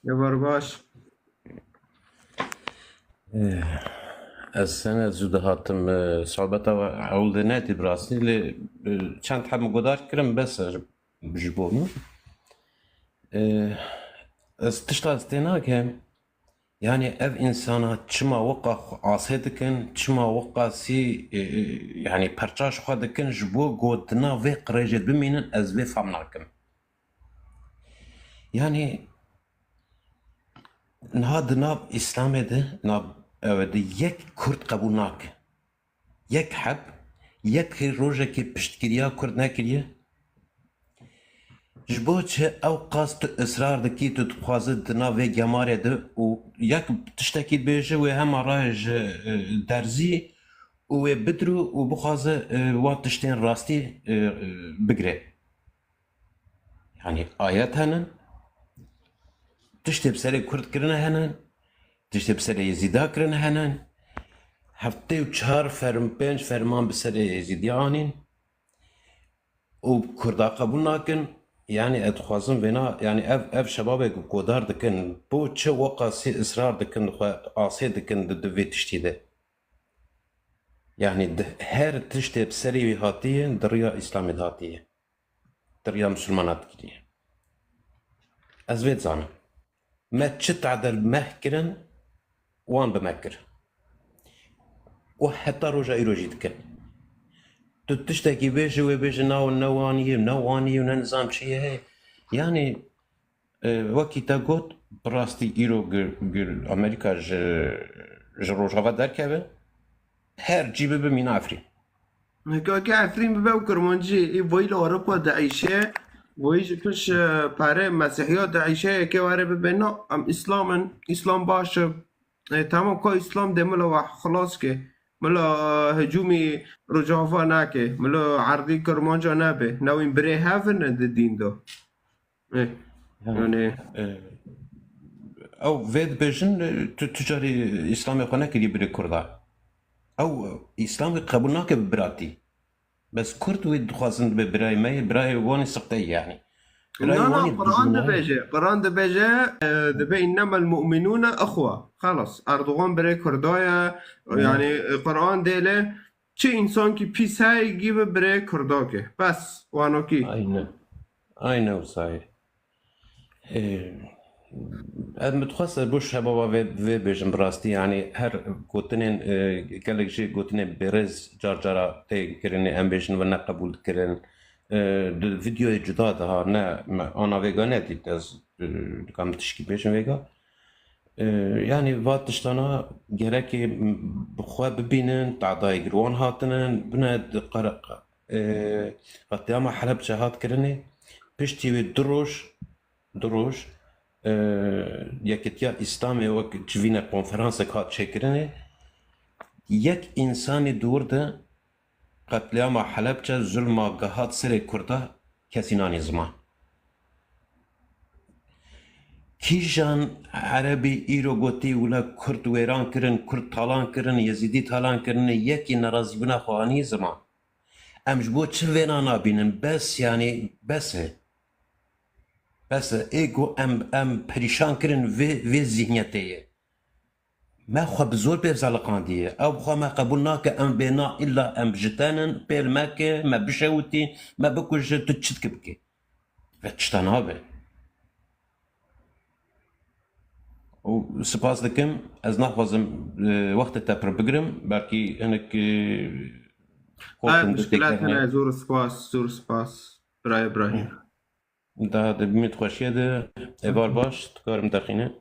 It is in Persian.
يبقى باش. السنة زود هاتم صعوبة عولدناتي براسي اللي كانت حاب مقدار كرم بس بجبوني تشتغل استيناك هم يعني اف انسانات تشما وقع عصيدكن تشما وقع سي يعني برشاش خادكن جبو قودنا في قريجة بمينن ازبي فامناكم يعني نهاد ناب اسلامي ده ناب يك كرد قبولناك يك حب يك روجه كي بشتكريا كرد ناكريا جبوتش او قاست اصرار دكي تتخوازد نافي جماري ده و يك تشتكي بيجي و هم راج درزي و بدرو و بخوازه وات تشتين راستي بقري يعني آيات هنن تشتي بسري كرد كرنا هنن تشتي بسري يزيدا كرنا هنن هفته و چهار فرم پنج فرمان بسري يزيديانين و کردا قبول ناکن يعني اتخوازن بنا يعني اف شباب قدار دكن بو چه وقع سي اصرار دكن آسي دكن دوی تشتي ده يعني هر تشتي بسري هاتيه دريا اسلامي هاتيه دريا مسلمانات كريه از وید زانم ما تشت عدل مهكرن وان بمكر وحتى رجا يروجي دكن تشتكي بيجي وبيجي نواني وننظام شيء هي يعني وەکی تا گوت بڕاستی ئیرۆ ئەمریکا ji rojava derkeve her cî bibe mîna Efrîn. هكاكي عفرين ببا وكرمانجي بويل أوروبا داعشة بويج كش باره مسيحيات داعشة كي واره ببنا أم إسلام باش تمام كو إسلام ده ملا خلاص كي ملا هجومي رجافا ناكي ملا عرضي كرمانجا نابه ناوين بري هافن الدين ده يعني Ew vê dibêjin tu carî îslamê xwe nekirî birê Kurda. Ew îslamê qebûl nake bi biratî. Bes Kurd wê dixwazin dibe birayê me yê, birayê wanê siqteyî yani. Birayê لا wanê قرآن dijû nayê. دبيجة قرآن دبيجة دبي إنما المؤمنون أخوة خلاص أردوغان بري كردايا يعني قرآن ديله چه انسان کی پیس های گیب بره کرداکه بس وانوکی Aynen wisa Ez mitxwast bo şebaba vê bêjim bi rastî yanî her gotinên gelek jî gotinên bêrez car cara tê kirinê em bêjin ve neqebûl dikirin di vîdyoyê cuda daha ne ana vêga nedît ez dikam tişkî bêjim vêga yanî va tiştana gerekê bi xwe bibînin tehdayê girwan hatinin bine qetiyama Helepçe hat kirinê piştî wê du roj یەکێتیا ئیسلامê wek civîne konferansek hat çêkirinê yek însanê dûr de qetliyama Helepçe zulma gehat serê Kurda kesî nanî ziman. Kîjan Erebî îro gotî wila Kurd wêran kirin, Kurd talan kirin, Yezîdî talan kirinê yekî nerazîbûna xwe anî ziman. Em ji bo çi vêna nabînin bes yanî bes e. بس ایگو ام پریشان کرن وی ذهنیته ما خو بزور به زلقاندیه او خو ما قبول ناکه ام بنا الا ام جتانن بل ماکه ما بشوتی ما بکوج تچت کبکی و تشتنابه و سپاس دکم از نخوازم وقت تا پر بگرم بلکی انک مشکلات هنا زور سپاس برای دا دبیمت خوشیه ده ایوار باش تکارم دخینه